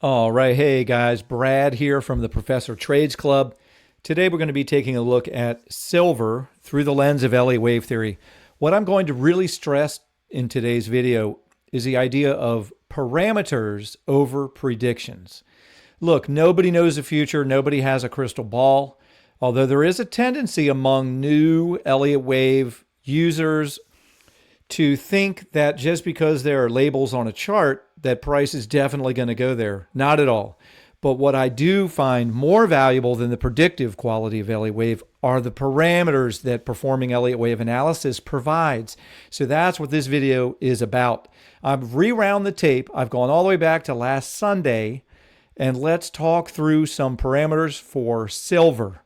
All right. Hey guys, Brad here from the Professor Trades Club. Today we're going to be taking a look at silver through the lens of Elliott wave theory. What I'm going to really stress in today's video is the idea of parameters over predictions. Look, nobody knows the future, nobody has a crystal ball, although there is a tendency among new Elliott wave users to think that just because there are labels on a chart that price is definitely going to go there. Not at all. But what I do find more valuable than the predictive quality of Elliott wave are the parameters that performing Elliott wave analysis provides. So that's what this video is about. I've rewound the tape. I've gone all the way back to last Sunday, and let's talk through some parameters for silver.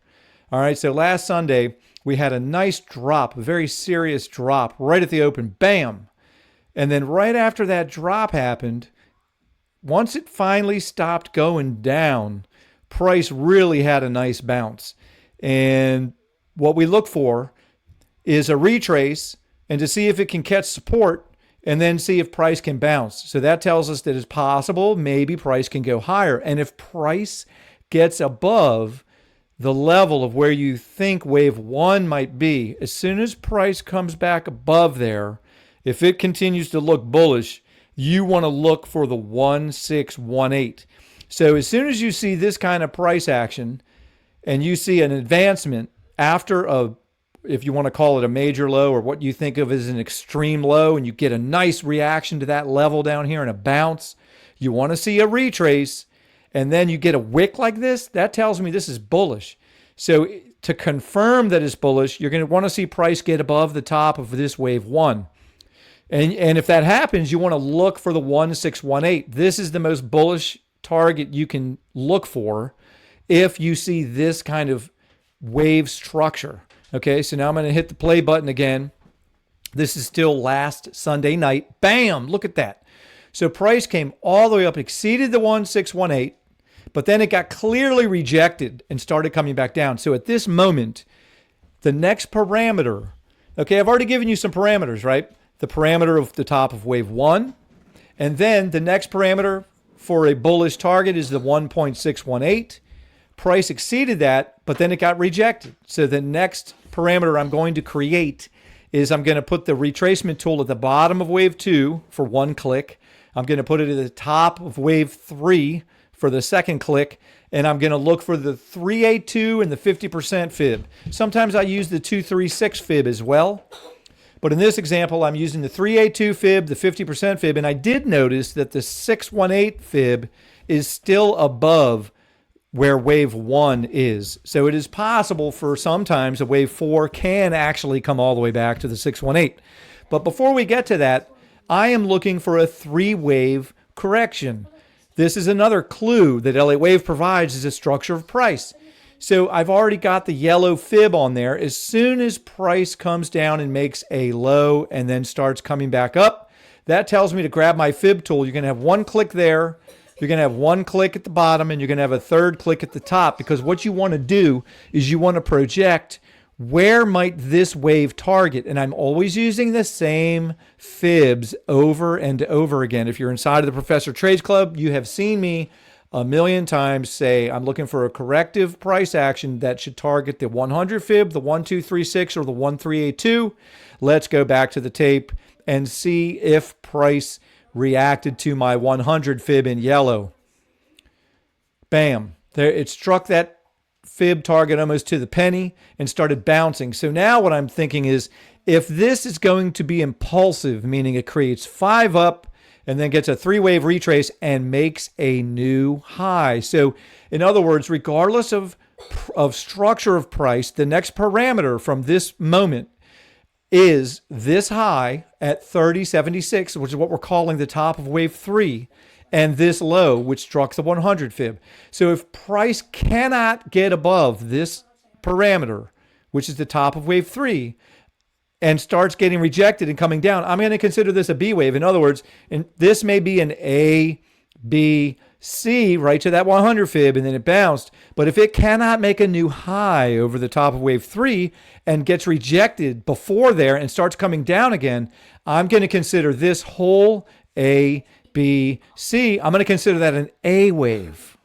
All right, so last Sunday, we had a nice drop, a very serious drop right at the open. Bam! And then right after that drop happened, once it finally stopped going down, price really had a nice bounce. And what we look for is a retrace and to see if it can catch support and then see if price can bounce. So that tells us that it's possible maybe price can go higher. And if price gets above the level of where you think wave one might be, as soon as price comes back above there, if it continues to look bullish, you want to look for the 1618. So as soon as you see this kind of price action and you see an advancement after if you want to call it a major low or what you think of as an extreme low, and you get a nice reaction to that level down here and a bounce, you want to see a retrace, and then you get a wick like this, that tells me this is bullish. So to confirm that it's bullish, you're going to want to see price get above the top of this wave one. And if that happens, you want to look for the 1618. This is the most bullish target you can look for if you see this kind of wave structure. Okay, so now I'm going to hit the play button again. This is still last Sunday night. Bam! Look at that. So price came all the way up, exceeded the 1618, but then it got clearly rejected and started coming back down. So at this moment, the next parameter, okay, I've already given you some parameters, right? The parameter of the top of wave one, and then the next parameter for a bullish target is the 1.618. Price exceeded that, but then it got rejected. So the next parameter I'm going to create is I'm going to put the retracement tool at the bottom of wave two for one click. I'm going to put it at the top of wave three for the second click, and I'm going to look for the 382 and the 50% fib. Sometimes I use the 236 fib as well. But in this example, I'm using the 382 fib, the 50% fib, and I did notice that the 618 fib is still above where wave one is. So it is possible for sometimes a wave four can actually come all the way back to the 618. But before we get to that, I am looking for a three-wave correction. This is another clue that Elliott wave provides is a structure of price. So I've already got the yellow fib on there. As soon as price comes down and makes a low and then starts coming back up, that tells me to grab my fib tool. You're going to have one click there. You're going to have one click at the bottom, and you're going to have a third click at the top, because what you want to do is you want to project where might this wave target. And I'm always using the same fibs over and over again. If you're inside of the Professor Trades Club, you have seen me a million times say I'm looking for a corrective price action that should target the 100 fib, the 1236, or the 1382. Let's go back to the tape and see if price reacted to my 100 fib in yellow. Bam. There, it struck that fib target almost to the penny and started bouncing. So now what I'm thinking is, if this is going to be impulsive, meaning it creates five up, and then gets a three-wave retrace and makes a new high. So in other words, regardless of structure of price, the next parameter from this moment is this high at 3076, which is what we're calling the top of wave three, and this low, which struck the 100 fib. So if price cannot get above this parameter, which is the top of wave three, and starts getting rejected and coming down, I'm going to consider this a B wave. In other words, and this may be an A, B, C, right to that 100 fib, and then it bounced. But if it cannot make a new high over the top of wave three and gets rejected before there and starts coming down again, I'm going to consider this whole A, B, C. I'm going to consider that an A wave.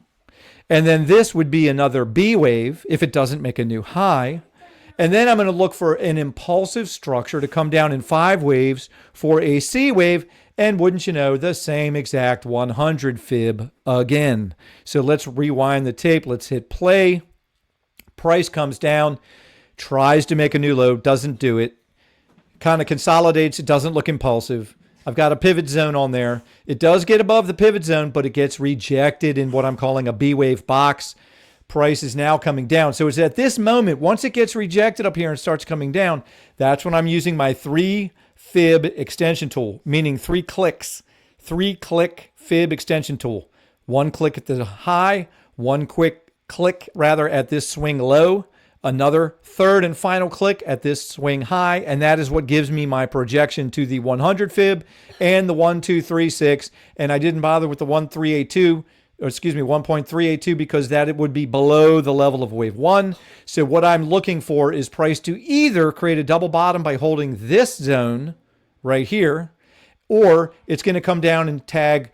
And then this would be another B wave if it doesn't make a new high. And then I'm going to look for an impulsive structure to come down in 5 waves for a C wave. And wouldn't you know, the same exact 100 fib again. So let's rewind the tape. Let's hit play. Price comes down, tries to make a new low, doesn't do it. Kind of consolidates. It doesn't look impulsive. I've got a pivot zone on there. It does get above the pivot zone, but it gets rejected in what I'm calling a B wave box. Price is now coming down. So it's at this moment, once it gets rejected up here and starts coming down, that's when I'm using my 3 fib extension tool, meaning 3 clicks, 3-click fib extension tool. 1 click at the high, 1 quick click rather at this swing low, another third and final click at this swing high, and that is what gives me my projection to the 100 fib and the 1236. And I didn't bother with the 1.382 because that it would be below the level of wave 1. So what I'm looking for is price to either create a double bottom by holding this zone right here, or it's going to come down and tag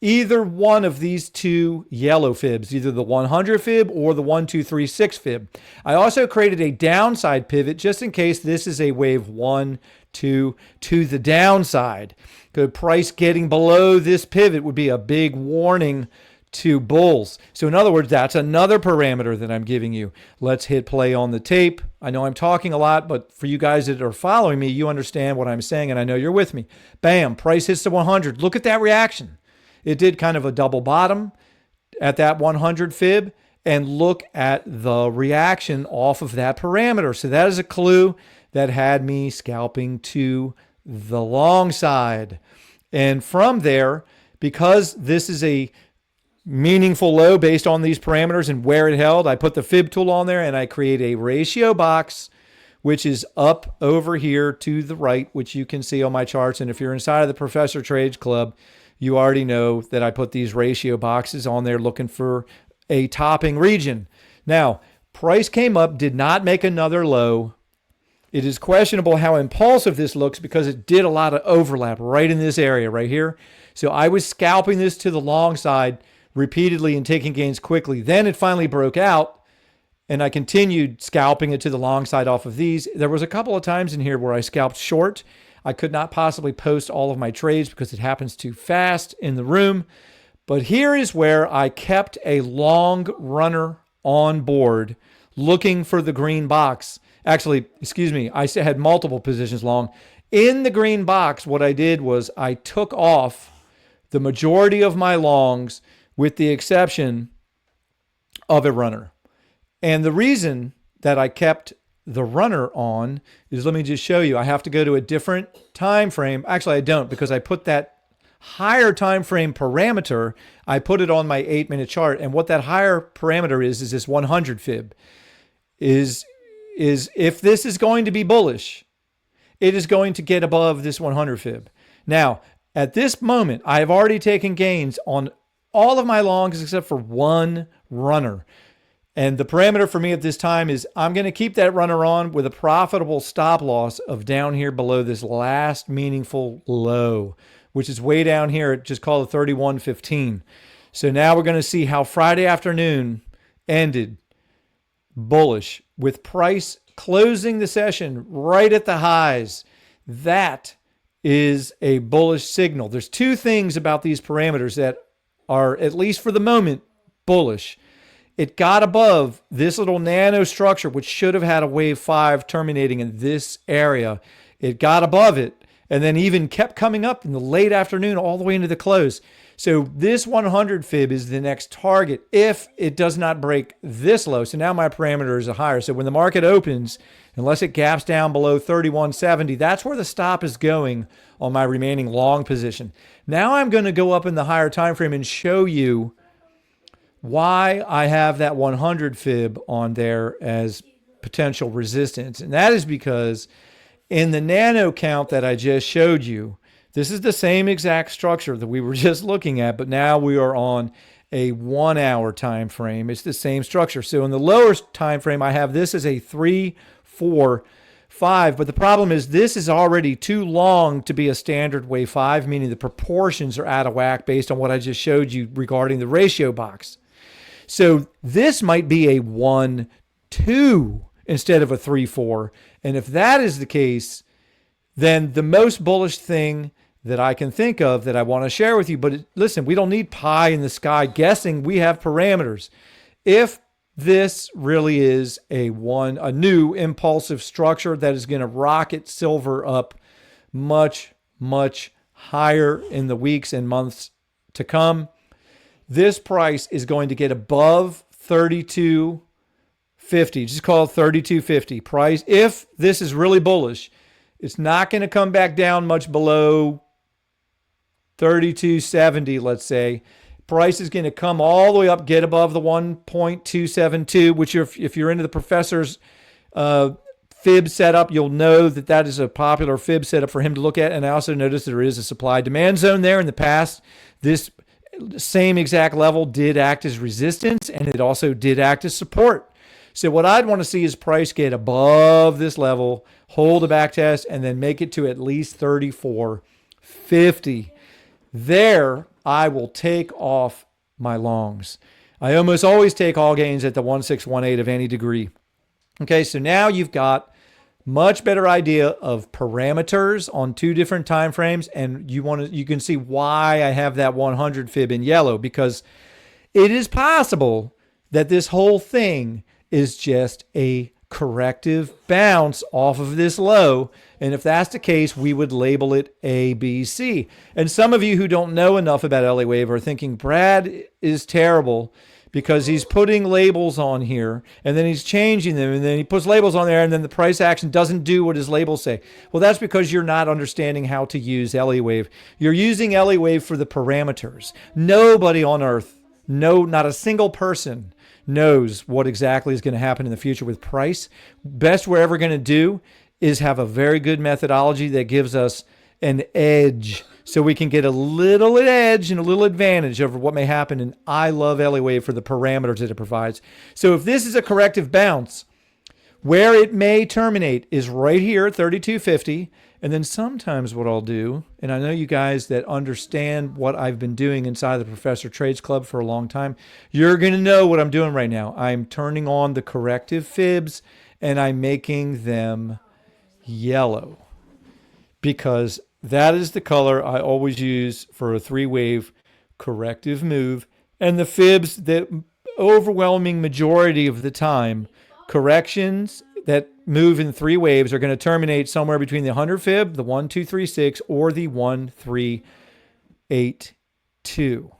either one of these 2 yellow fibs, either the 100 fib or the 1236 fib. I also created a downside pivot just in case this is a wave 1, 2 to the downside. Good price getting below this pivot would be a big warning to bulls. So in other words, that's another parameter that I'm giving you. Let's hit play on the tape. I know I'm talking a lot, but for you guys that are following me, you understand what I'm saying, and I know you're with me. Bam, price hits the 100. Look at that reaction. It did kind of a double bottom at that 100 fib, and look at the reaction off of that parameter. So that is a clue that had me scalping to the long side. And from there, because this is a meaningful low based on these parameters and where it held, I put the fib tool on there and I create a ratio box, which is up over here to the right, which you can see on my charts. And if you're inside of the Professor Trades Club, you already know that I put these ratio boxes on there looking for a topping region. Now, price came up, did not make another low. It is questionable how impulsive this looks because it did a lot of overlap right in this area right here. So I was scalping this to the long side repeatedly and taking gains quickly. Then it finally broke out, and I continued scalping it to the long side off of these. There was a couple of times in here where I scalped short. I could not possibly post all of my trades because it happens too fast in the room. But here is where I kept a long runner on board looking for the green box. Actually, excuse me, I had multiple positions long. In the green box, what I did was I took off the majority of my longs with the exception of a runner. And the reason that I kept the runner on is, let me just show you. I have to go to a different time frame. Actually, I don't, because I put that higher time frame parameter, I put it on my 8-minute chart. And what that higher parameter is this 100 fib. Is if this is going to be bullish, it is going to get above this 100 fib. Now, at this moment, I have already taken gains on all of my longs except for one runner. And the parameter for me at this time is I'm going to keep that runner on with a profitable stop loss of down here below this last meaningful low, which is way down here at just call it 31.15. So now we're going to see how Friday afternoon ended bullish with price closing the session right at the highs. That is a bullish signal. There's 2 things about these parameters that are, at least for the moment, bullish. It got above this little nano structure, which should have had a wave 5 terminating in this area. It got above it and then even kept coming up in the late afternoon all the way into the close. So this 100 fib is the next target if it does not break this low. So now my parameter is higher. So when the market opens, unless it gaps down below 31.70, that's where the stop is going on my remaining long position. Now I'm going to go up in the higher time frame and show you why I have that 100 fib on there as potential resistance. And that is because in the nano count that I just showed you, this is the same exact structure that we were just looking at, but now we are on a 1 hour time frame. It's the same structure. So in the lower time frame, I have this as a 3, 4, 5. But the problem is this is already too long to be a standard wave 5, meaning the proportions are out of whack based on what I just showed you regarding the ratio box. So this might be a 1, 2 instead of a 3, 4. And if that is the case, then the most bullish thing that I can think of that I want to share with you, but listen, we don't need pie in the sky guessing. We have parameters. If this really is a new impulsive structure that is going to rocket silver up much, much higher in the weeks and months to come, this price is going to get above 32.50. Just call it 32.50 price. If this is really bullish, it's not going to come back down much below 32.70, let's say. Price is going to come all the way up, get above the 1.272, which if you're into the professor's fib setup, you'll know that that is a popular fib setup for him to look at. And I also noticed there is a supply-demand zone there. In the past, this same exact level did act as resistance, and it also did act as support. So what I'd want to see is price get above this level, hold a back test, and then make it to at least 34.50. There, I will take off my longs. I almost always take all gains at the 1618 of any degree. Okay, so now you've got much better idea of parameters on two different time frames, and you can see why I have that 100 fib in yellow, because it is possible that this whole thing is just a corrective bounce off of this low. And if that's the case, we would label it A, B, C. And some of you who don't know enough about Elliott Wave are thinking Brad is terrible because he's putting labels on here and then he's changing them and then he puts labels on there and then the price action doesn't do what his labels say. Well, that's because you're not understanding how to use Elliott Wave. You're using Elliott Wave for the parameters. Nobody on earth, no, not a single person knows what exactly is going to happen in the future with price. Best we're ever going to do is have a very good methodology that gives us an edge so we can get a little edge and a little advantage over what may happen. And I love Elliott Wave for the parameters that it provides. So if this is a corrective bounce, where it may terminate is right here at 32.50. And then sometimes what I'll do, and I know you guys that understand what I've been doing inside the Professor Trades Club for a long time, you're going to know what I'm doing right now. I'm turning on the corrective fibs and I'm making them yellow because that is the color I always use for a three-wave corrective move. And the fibs, that overwhelming majority of the time, corrections that move in three waves are going to terminate somewhere between the 100 fib, the 1236, or the 1382.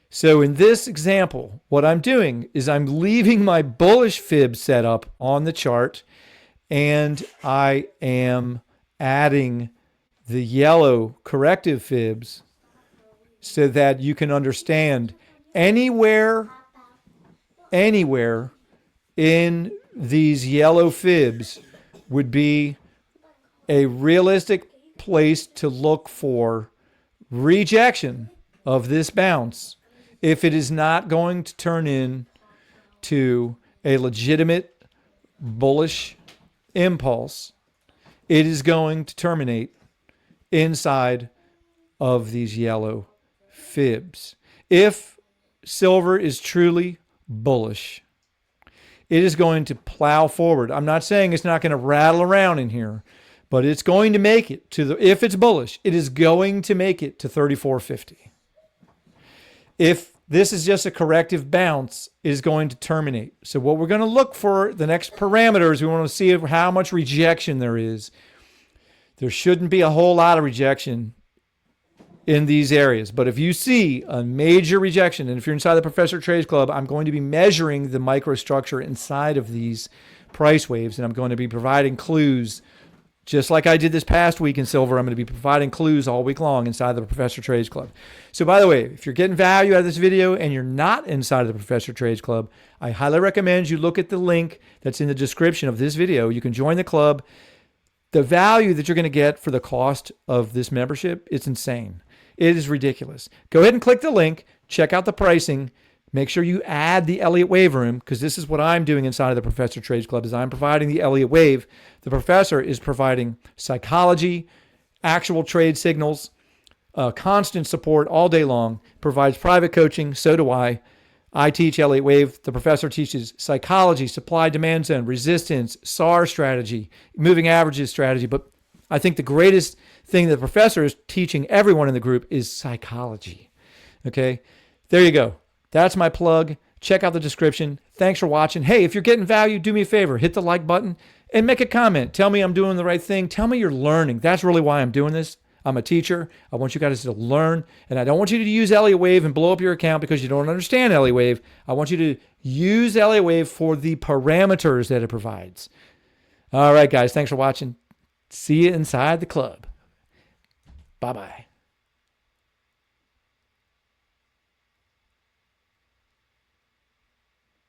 So in this example, what I'm doing is I'm leaving my bullish fib setup on the chart, and I am adding the yellow corrective fibs so that you can understand anywhere in these yellow fibs would be a realistic place to look for rejection of this bounce if it is not going to turn into a legitimate bullish impulse. It is going to terminate inside of these yellow fibs. If silver is truly bullish, it is going to plow forward. I'm not saying it's not going to rattle around in here, but it's going to make it to if it's bullish, it is going to make it to 34.50. If this is just a corrective bounce, it is going to terminate. So what we're going to look for, the next parameters, we want to see how much rejection there is. There shouldn't be a whole lot of rejection in these areas. But if you see a major rejection, and if you're inside the Professor Trades Club, I'm going to be measuring the microstructure inside of these price waves, and I'm going to be providing clues, just like I did this past week in silver. I'm going to be providing clues all week long inside the Professor Trades Club. So by the way, if you're getting value out of this video and you're not inside of the Professor Trades Club, I highly recommend you look at the link that's in the description of this video. You can join the club. The value that you're going to get for the cost of this membership, it's insane. It is ridiculous. Go ahead and click the link, check out the pricing, Make sure you add the Elliott Wave Room, because this is what I'm doing inside of the Professor Trades Club is I'm providing the Elliott Wave. The professor is providing psychology, actual trade signals, constant support all day long, provides private coaching. So do I. I teach Elliott Wave. The professor teaches psychology, supply demand zone, resistance, SAR strategy, moving averages strategy. But I think the greatest thing the professor is teaching everyone in the group is psychology. Okay, there you go. That's my plug. Check out the description. Thanks for watching. Hey, if you're getting value, do me a favor. Hit the like button and make a comment. Tell me I'm doing the right thing. Tell me you're learning. That's really why I'm doing this. I'm a teacher. I want you guys to learn. And I don't want you to use Elliott Wave and blow up your account because you don't understand Elliott Wave. I want you to use Elliott Wave for the parameters that it provides. All right, guys. Thanks for watching. See you inside the club. Bye-bye.